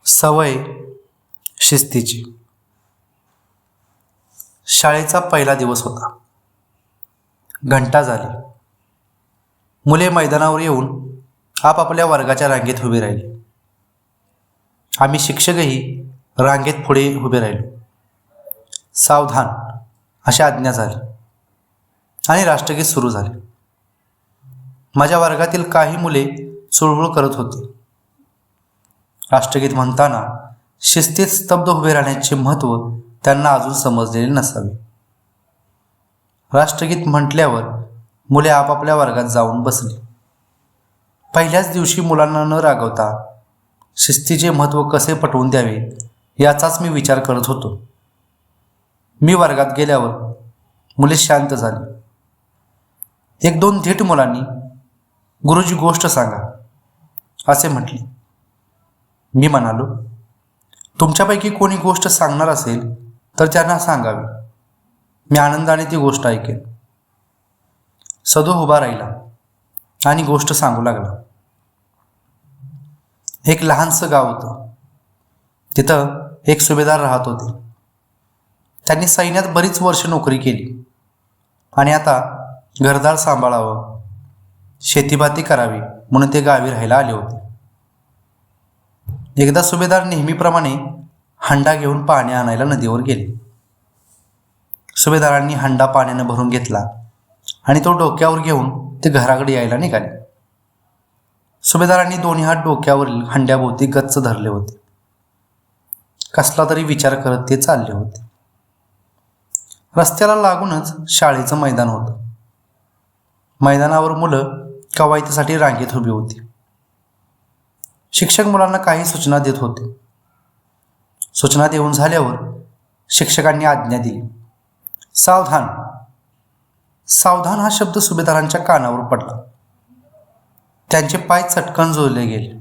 सवय शिस्तीची. शाळेचा पहिला दिवस होता. घंटा झाली. मुले मैदानावर येऊन आपापल्या वर्गाच्या रांगेत उभी राहिली. आम्ही शिक्षकही रांगेत पुढे उभे राहिलो. सावधान अशी आज्ञा झाली आणि राष्ट्रगीत सुरू झाले. माझ्या वर्गातील काही मुले चुळबुळ करत होती. राष्ट्रगीत म्हणताना शिस्तीत स्तब्ध उभे राहण्याचे महत्त्व त्यांना अजून समजलेले नसावे. राष्ट्रगीत म्हटल्यावर मुले आपापल्या वर्गात जाऊन बसली. पहिल्याच दिवशी मुलांना न रागवता शिस्तीचे महत्त्व कसे पटवून द्यावे याचाच मी विचार करत होतो. मी वर्गात गेल्यावर मुले शांत झाली. एक दोन धीट मुलांनी गुरुजी गोष्ट सांगा असे म्हटले. मी म्हणालो, तुमच्यापैकी कोणी गोष्ट सांगणार असेल तर त्यांना सांगावी. मी आनंदाने ती गोष्ट ऐकेन. सदू उभा राहिला आणि गोष्ट सांगू लागला. एक लहानसं गाव होतं. तिथं एक सुभेदार राहत होते. त्यांनी सैन्यात बरीच वर्ष नोकरी केली आणि आता घरदार सांभाळावं, शेतीभाती करावी म्हणून ते गावी राहायला आले होते. एकदा सुभेदार नेहमीप्रमाणे हंडा घेऊन पाणी आणायला नदीवर गेले. सुभेदारांनी हंडा पाण्यानं भरून घेतला आणि तो डोक्यावर घेऊन ते घराकडे यायला निघाले. सुभेदारांनी दोन्ही हात डोक्यावरील हंड्याभोवती गच्च धरले होते. कसला तरी विचार करत ते चालले होते. रस्त्याला लागूनच शाळेचं मैदान होतं. मैदानावर मुलं कवायतीसाठी रांगेत उभी होती. शिक्षक मुलांना काही सूचना देत होते. सूचना देऊन झाल्यावर शिक्षकांनी आज्ञा दिली. सावधान. सावधान हा शब्द सुभेदारांच्या कानावर पडला. त्यांचे पाय चटकन जोडले गेले.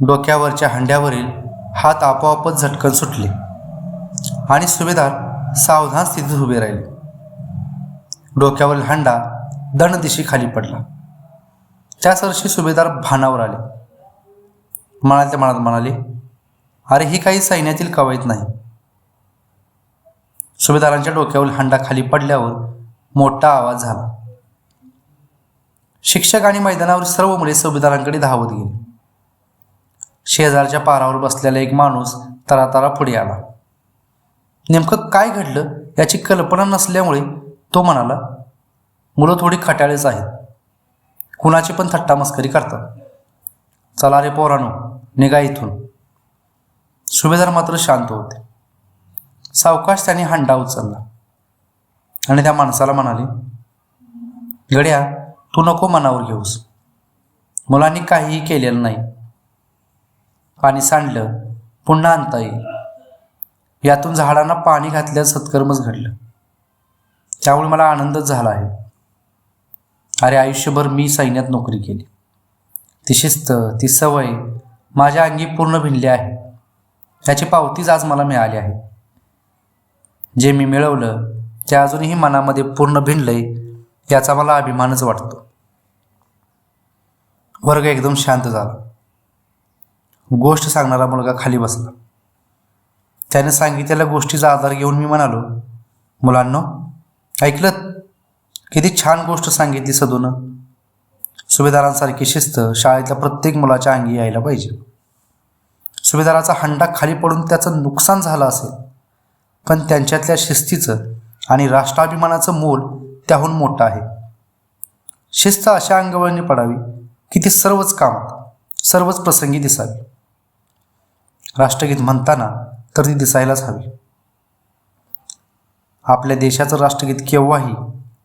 डोक्यावरच्या हंड्यावरील हात आपोआपच झटकन सुटले आणि सुभेदार सावधान स्थितीत उभे राहिले. डोक्यावरील हंडा दणदिशी खाली पडला. त्यासरशी सुभेदार भानावर आले. मनातल्या मनात म्हणाले, अरे ही काही सैन्यातील कवायत नाही. सुभेदारांच्या डोक्यावरील हंडा खाली पडल्यावर मोठा आवाज झाला. शिक्षक आणि मैदानावर सर्व मुले सुभेदारांकडे धावत गेले. शेजारच्या पारावर बसलेला एक माणूस तरातरा पुढे आला. नेमकं काय घडलं याची कल्पना नसल्यामुळे तो म्हणाला, मुलं थोडी खट्याळेच आहेत, कुणाची पण थट्टा मस्करी करतात. चला रे पोरानो, निघा इथून. सुभेदार मात्र शांत होते. सावकाश त्याने हंडा उचलला आणि त्या माणसाला म्हणाले, गड्या तू नको मनावर घेऊस. मुलांनी काहीही केलेलं नाही. पाणी सांडलं पुन्हा आणता येईल. यातून झाडांना पाणी घातल्यास सत्कर्मच घडलं. त्यामुळे मला आनंदच झाला आहे. अरे आयुष्यभर मी सैन्यात नोकरी केली. ती शिस्त, ती सवय माझ्या अंगी पूर्ण भिनली आहे. त्याची पावतीच आज मला मिळाली आहे. जे मी मिळवलं ते अजूनही मनामध्ये पूर्ण भिनलंय याचा मला अभिमानच वाटतो. वर्ग एकदम शांत झाला. गोष्ट सांगणारा मुलगा खाली बसला. त्याने सांगितलेल्या गोष्टीचा आधार घेऊन मी म्हणालो, मुलांनो ऐकलं, किती छान गोष्ट सांगितली सदूनं. सुभेदारांसारखी शिस्त शाळेतल्या प्रत्येक मुलाच्या अंगी यायला पाहिजे. सुभेदाराचा हंडा खाली पडून त्याचं नुकसान झालं असेल, पण त्यांच्यातल्या शिस्तीचं आणि राष्ट्राभिमानाचं मोल त्याहून मोठं आहे. शिस्त अशा अंगवळणी पडावी की ती सर्वच कामात, सर्वच प्रसंगी दिसावी. राष्ट्रगीत म्हणताना तर ती दिसायलाच हवी. आपल्या देशाचं राष्ट्रगीत केव्हाही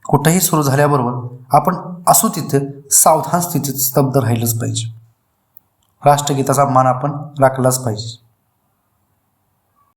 कुठेही सुरू झाल्याबरोबर आपण असू तिथे सावधान स्थितीत स्तब्ध राहिलंच पाहिजे. राष्ट्रगीताचा मान आपण राखलाच पाहिजे.